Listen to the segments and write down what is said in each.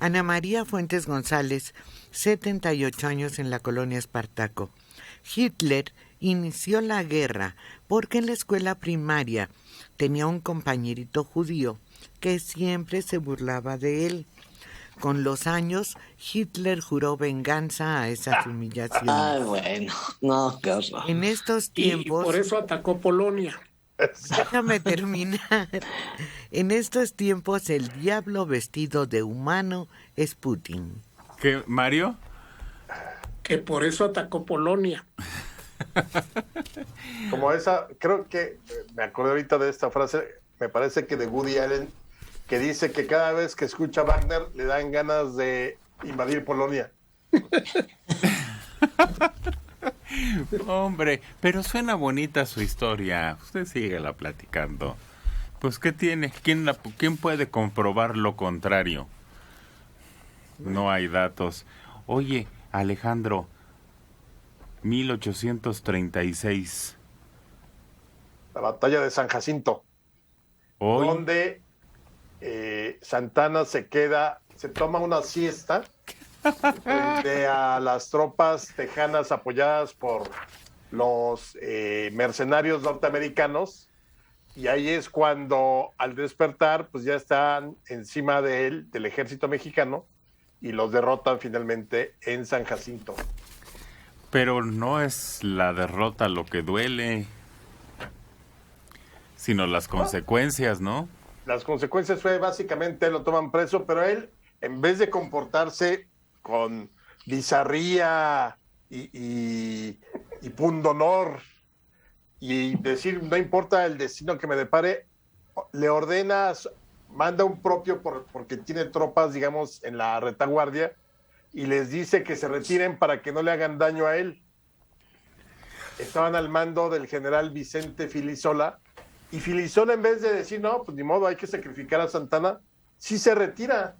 Ana María Fuentes González, 78 años en la colonia Espartaco. Hitler inició la guerra porque en la escuela primaria tenía un compañerito judío que siempre se burlaba de él. Con los años, Hitler juró venganza a esas humillaciones. Ay, bueno, no, qué horror. En estos Y tiempos... por eso atacó Polonia. Déjame terminar. En estos tiempos, el diablo vestido de humano es Putin. ¿Qué, Mario? Que por eso atacó Polonia. Como esa, creo que me acordé ahorita de esta frase, me parece que de Woody Allen, que dice que cada vez que escucha Wagner le dan ganas de invadir Polonia. Hombre, pero suena bonita su historia. Usted síguela platicando. Pues, ¿qué tiene? ¿Quién puede comprobar lo contrario? No hay datos. Oye, Alejandro, 1836. La batalla de San Jacinto. Hoy, Donde Santana se toma una siesta frente a las tropas tejanas apoyadas por los mercenarios norteamericanos, y ahí es cuando al despertar pues ya están encima de él, del ejército mexicano, y los derrotan finalmente en San Jacinto. pero no es la derrota lo que duele, sino las consecuencias, ¿no? Las consecuencias fue básicamente lo toman preso, pero él, en vez de comportarse con bizarría y pundonor y decir no importa el destino que me depare, le ordena, manda un propio porque tiene tropas, digamos, en la retaguardia, y les dice que se retiren para que no le hagan daño a él. Estaban al mando del general Vicente Filisola, y Filisola, en vez de decir, no, pues ni modo, hay que sacrificar a Santana, sí se retira.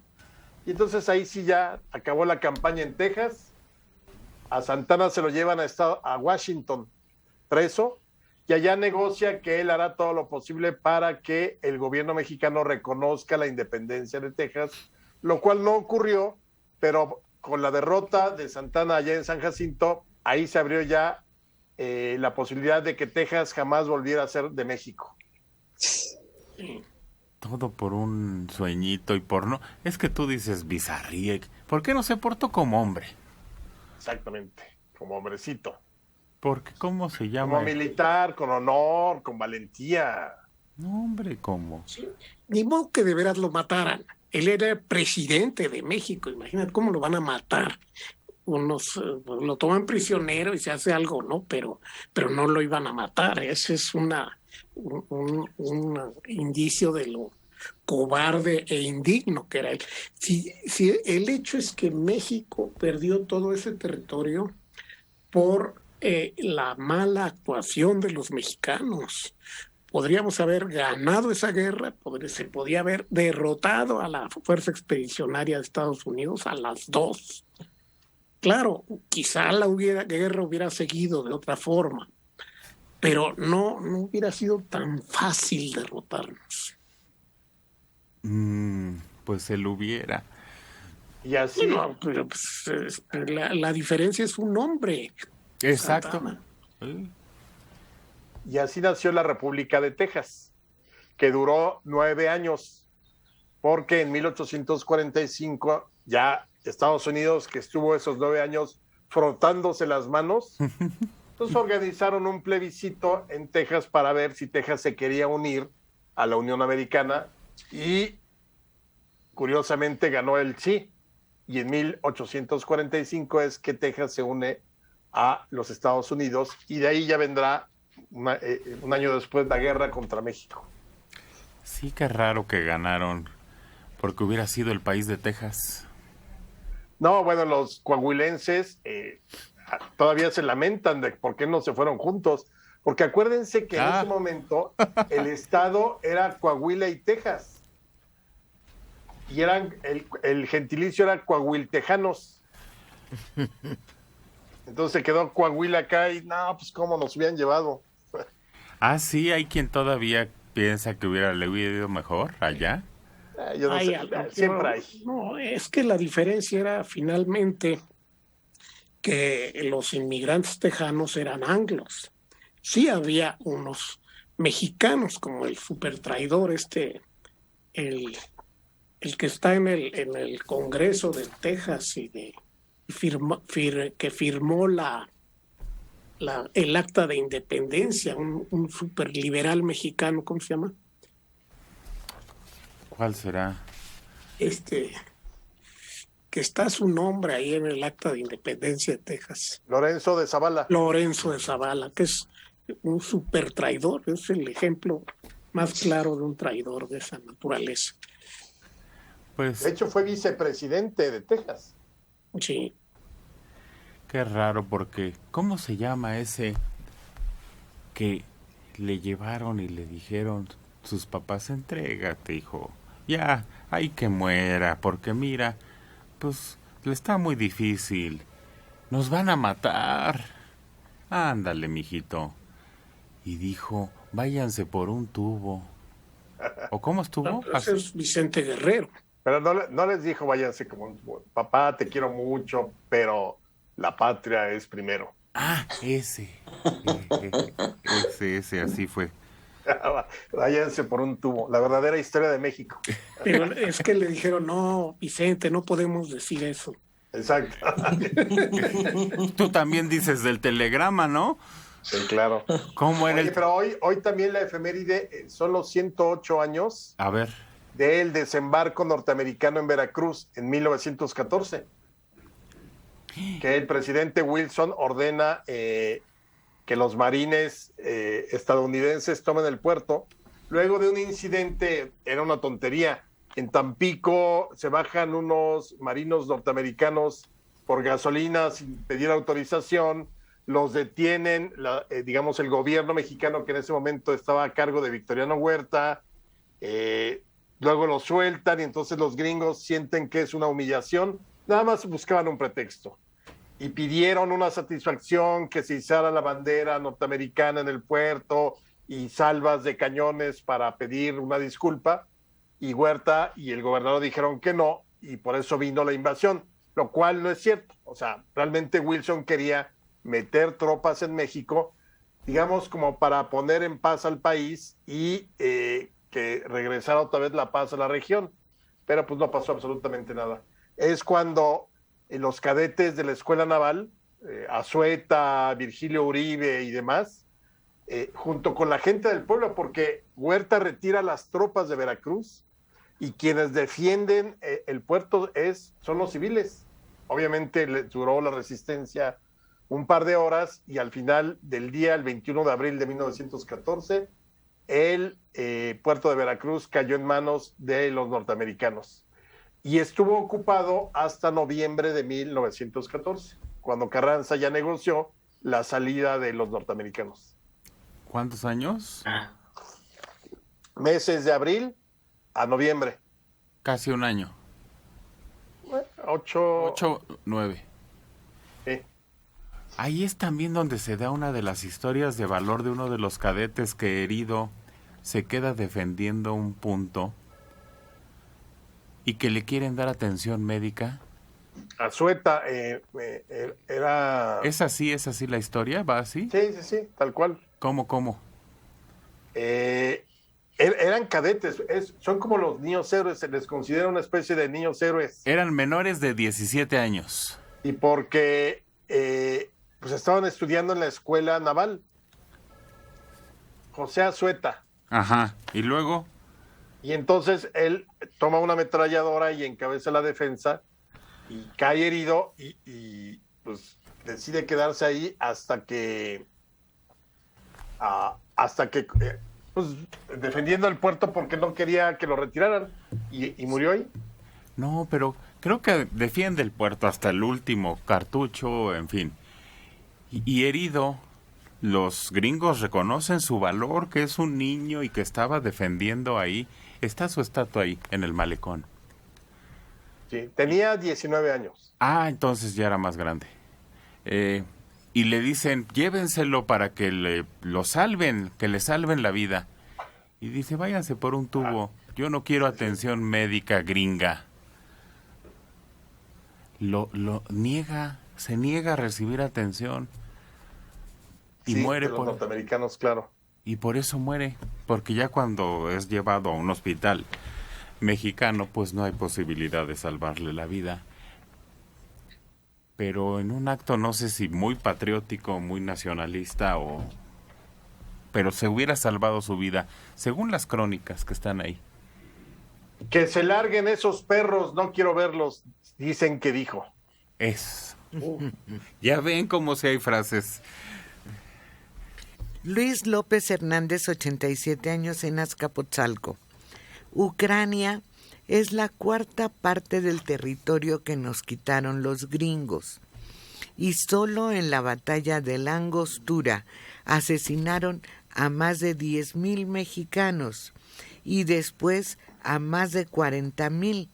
Y entonces ahí sí ya acabó la campaña en Texas. A Santana se lo llevan a Washington preso, y allá negocia que él hará todo lo posible para que el gobierno mexicano reconozca la independencia de Texas, lo cual no ocurrió, pero con la derrota de Santana allá en San Jacinto, ahí se abrió ya la posibilidad de que Texas jamás volviera a ser de México. Todo por un sueñito y por no... Es que tú dices bizarría. ¿Por qué no se portó como hombre? Exactamente, como hombrecito. Porque ¿cómo se llama? Como militar, con honor, con valentía. No, hombre, ¿cómo? Sí. Ni modo que de veras lo mataran. Él era presidente de México. Imagínate cómo lo van a matar. Lo toman prisionero y se hace algo, ¿no? Pero no lo iban a matar. Ese es un indicio de lo cobarde e indigno que era él. Si el hecho es que México perdió todo ese territorio por la mala actuación de los mexicanos. Podríamos haber ganado esa guerra, se podía haber derrotado a la Fuerza Expedicionaria de Estados Unidos, a las dos. Claro, quizá la guerra hubiera seguido de otra forma, pero no hubiera sido tan fácil derrotarnos. Pues él hubiera. Y así... No, pero pues, la diferencia es un hombre. Exacto. Y así nació la República de Texas, que duró 9 años, porque en 1845 ya Estados Unidos, que estuvo esos 9 años frotándose las manos, entonces organizaron un plebiscito en Texas para ver si Texas se quería unir a la Unión Americana, y curiosamente ganó el sí, y en 1845 es que Texas se une a los Estados Unidos, y de ahí ya vendrá un año después la guerra contra México. Sí, qué raro que ganaron, porque hubiera sido el país de Texas. No, bueno, los coahuilenses todavía se lamentan de por qué no se fueron juntos, porque acuérdense que en ese momento el estado era Coahuila y Texas, y el gentilicio era coahuiltejanos. Entonces quedó Coahuila acá y no, pues cómo nos hubieran llevado. Ah, sí, hay quien todavía piensa que le hubiera ido mejor allá. Yo no Hay sé, algo, siempre hay. no, es que la diferencia era finalmente que los inmigrantes tejanos eran anglos. Sí había unos mexicanos como el supertraidor el, el que está en el Congreso de Texas que firmó el acta de independencia, un superliberal mexicano, ¿cómo se llama? ¿Cuál será? Este, que está su nombre ahí en el acta de independencia de Texas. Lorenzo de Zavala. Lorenzo de Zavala, que es un super traidor, es el ejemplo más claro de un traidor de esa naturaleza. Pues De hecho, fue vicepresidente de Texas. Sí, qué raro, porque ¿cómo se llama ese que le llevaron y le dijeron sus papás, entrégate, hijo, ya, hay que muera, porque mira, pues le está muy difícil, nos van a matar, ándale, mijito, y dijo, váyanse por un tubo, ¿o cómo estuvo? ese es Vicente Guerrero. Pero no les dijo, váyanse como, papá, te quiero mucho, pero la patria es primero. Ah, ese, así fue. Váyanse por un tubo. La verdadera historia de México. Pero es que le dijeron, no, Vicente, no podemos decir eso. Exacto. Tú también dices del telegrama, ¿no? Sí, claro. ¿Cómo era Oye, pero hoy también la efeméride son los 108 años A ver, del desembarco norteamericano en Veracruz en 1914. Que el presidente Wilson ordena que los marines estadounidenses tomen el puerto. Luego de un incidente, era una tontería, en Tampico se bajan unos marinos norteamericanos por gasolina sin pedir autorización, los detienen, digamos, el gobierno mexicano que en ese momento estaba a cargo de Victoriano Huerta, luego los sueltan y entonces los gringos sienten que es una humillación, nada más buscaban un pretexto. Y pidieron una satisfacción, que se izara la bandera norteamericana en el puerto y salvas de cañones para pedir una disculpa, y Huerta y el gobernador dijeron que no, y por eso vino la invasión, lo cual no es cierto. O sea, realmente Wilson quería meter tropas en México, digamos, como para poner en paz al país y que regresara otra vez la paz a la región, pero pues no pasó absolutamente nada. Es cuando los cadetes de la Escuela Naval, Azueta, Virgilio Uribe y demás, junto con la gente del pueblo, porque Huerta retira las tropas de Veracruz y quienes defienden el puerto son los civiles. Obviamente le duró la resistencia un par de horas y al final del día, el 21 de abril de 1914, el puerto de Veracruz cayó en manos de los norteamericanos. Y estuvo ocupado hasta noviembre de 1914, cuando Carranza ya negoció la salida de los norteamericanos. ¿cuántos años? Meses de abril a noviembre. Casi un año. 8, 9. Sí. Ahí es también donde se da una de las historias de valor de uno de los cadetes que, herido, se queda defendiendo un punto y que le quieren dar atención médica. Azueta era... ¿Es así la historia? ¿Va así? Sí, tal cual. ¿Cómo? Eran cadetes, son como los niños héroes, se les considera una especie de niños héroes. Eran menores de 17 años. Y porque pues estaban estudiando en la escuela naval. José Azueta. Ajá, ¿y luego? Y entonces él toma una ametralladora y encabeza la defensa y cae herido y pues decide quedarse ahí hasta que pues defendiendo el puerto porque no quería que lo retiraran y murió ahí. No, pero creo que defiende el puerto hasta el último cartucho, en fin. Y herido, los gringos reconocen su valor, que es un niño y que estaba defendiendo ahí. Está su estatua ahí, en el malecón. Sí, tenía 19 años. Ah, entonces ya era más grande. Y le dicen, llévenselo para que lo salven, que le salven la vida. Y dice, váyanse por un tubo. Yo no quiero atención médica gringa. Lo niega, se niega a recibir atención y Sí, muere de los norteamericanos, claro. y por eso muere, porque ya cuando es llevado a un hospital mexicano, pues no hay posibilidad de salvarle la vida. Pero en un acto no sé si muy patriótico, muy nacionalista pero se hubiera salvado su vida, según las crónicas que están ahí. Que se larguen esos perros, no quiero verlos, dicen que dijo. Ya ven cómo si hay frases. Luis López Hernández, 87 años, en Azcapotzalco. Ucrania es la cuarta parte del territorio que nos quitaron los gringos. Y solo en la batalla de la Angostura asesinaron a más de 10,000 mexicanos y después a más de 40,000,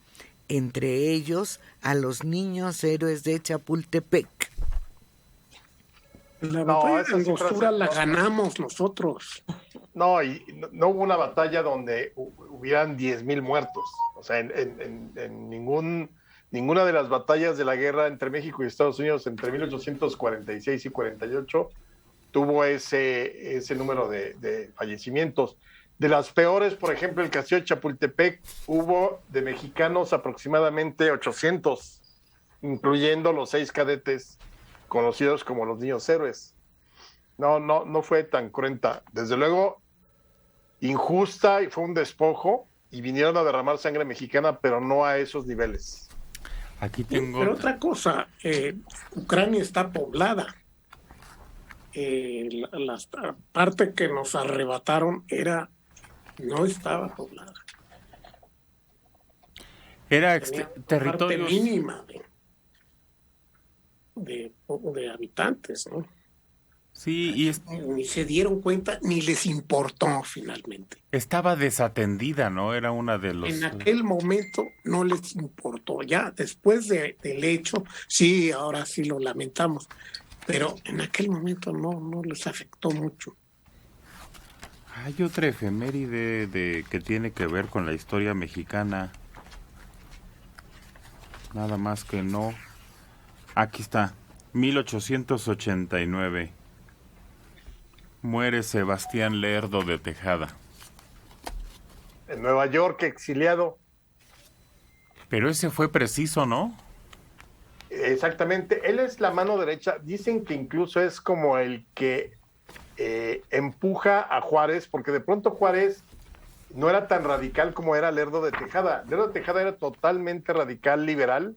entre ellos a los niños héroes de Chapultepec. La batalla de Angostura la no, ganamos nosotros. No, y no hubo una batalla donde hubieran 10,000 muertos. O sea, en ninguna de las batallas de la guerra entre México y Estados Unidos entre 1846 y 48 tuvo ese número de fallecimientos. De las peores, por ejemplo, el castillo de Chapultepec, hubo de mexicanos aproximadamente 800, incluyendo los 6 cadetes conocidos como los niños héroes. No fue tan cruenta. Desde luego, injusta, y fue un despojo, y vinieron a derramar sangre mexicana, pero no a esos niveles. Aquí tengo... Pero otra cosa, Ucrania está poblada. La parte que nos arrebataron no estaba poblada. Era territorio territorios... mínima de habitantes, ¿no? Sí, y Ni se dieron cuenta, ni les importó finalmente. estaba desatendida, ¿no? Era una de los... En aquel momento no les importó. Ya después del hecho, sí, ahora sí lo lamentamos, pero en aquel momento no les afectó mucho. Hay otra efeméride que tiene que ver con la historia mexicana. Nada más que no. Aquí está, 1889. Muere Sebastián Lerdo de Tejada. En Nueva York, exiliado. Pero ese fue preciso, ¿no? Exactamente. Él es la mano derecha. Dicen que incluso es como el que empuja a Juárez, porque de pronto Juárez no era tan radical como era Lerdo de Tejada. Lerdo de Tejada era totalmente radical liberal,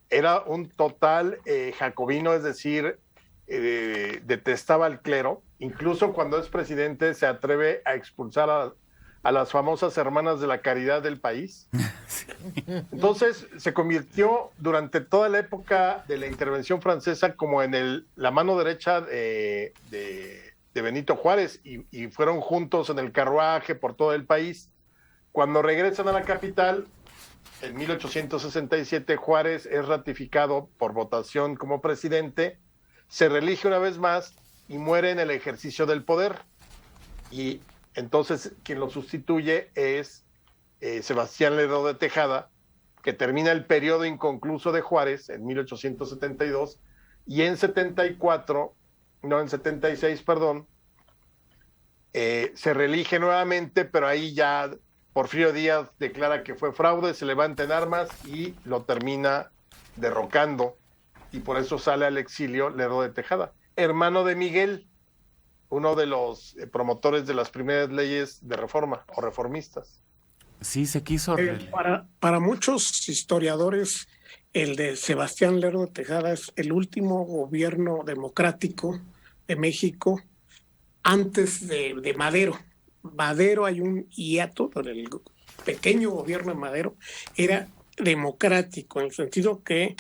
era un total jacobino, es decir, detestaba al clero. Incluso cuando es presidente se atreve a expulsar a las famosas hermanas de la caridad del país. Entonces se convirtió durante toda la época de la intervención francesa como en la mano derecha de Benito Juárez, y fueron juntos en el carruaje por todo el país. Cuando regresan a la capital, en 1867, Juárez es ratificado por votación como presidente, se reelige una vez más y muere en el ejercicio del poder. Y entonces quien lo sustituye es Sebastián Lerdo de Tejada, que termina el periodo inconcluso de Juárez en 1872, y en 76, perdón, se reelige nuevamente, pero ahí ya Porfirio Díaz declara que fue fraude, se levanta en armas y lo termina derrocando, y por eso sale al exilio Lerdo de Tejada, hermano de Miguel, uno de los promotores de las primeras leyes de reforma o reformistas. Sí, se quiso... Para muchos historiadores, el de Sebastián Lerdo de Tejada es el último gobierno democrático de México antes de Madero. Madero, hay un hiato, pero el pequeño gobierno de Madero era democrático, en el sentido que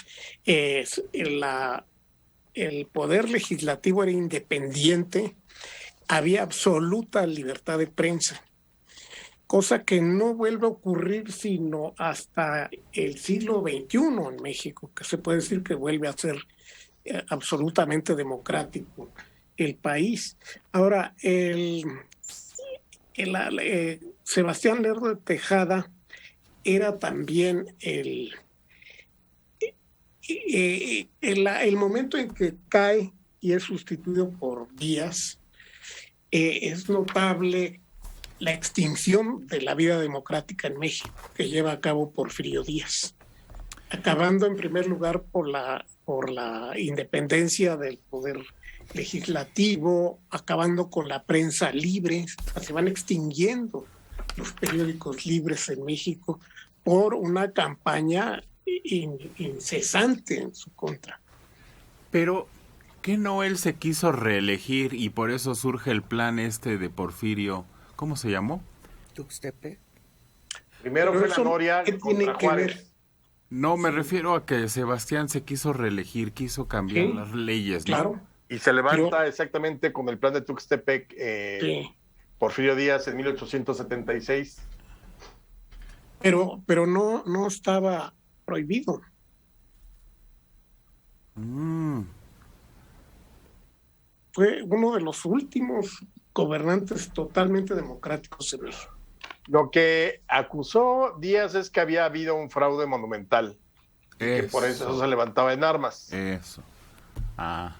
el poder legislativo era independiente, había absoluta libertad de prensa, cosa que no vuelve a ocurrir sino hasta el siglo XXI en México, que se puede decir que vuelve a ser absolutamente democrático el país. Ahora, Sebastián Lerdo de Tejada era también el momento en que cae y es sustituido por Díaz. Es notable la extinción de la vida democrática en México que lleva a cabo Porfirio Díaz, acabando en primer lugar por la independencia del poder legislativo, acabando con la prensa libre. Se van extinguiendo los periódicos libres en México por una campaña incesante en su contra. Pero, ¿qué no él se quiso reelegir y por eso surge el plan de Porfirio? ¿Cómo se llamó? Tuxtepec. Primero Pero fue la Noria contra Juárez. No, me refiero a que Sebastián se quiso reelegir, quiso cambiar las leyes, ¿no? Claro. Y se levanta exactamente con el plan de Tuxtepec, Porfirio Díaz en 1876. Pero no estaba prohibido. Fue uno de los últimos gobernantes totalmente democráticos en México. Lo que acusó Díaz es que había habido un fraude monumental, que por eso se levantaba en armas. Eso. Ah.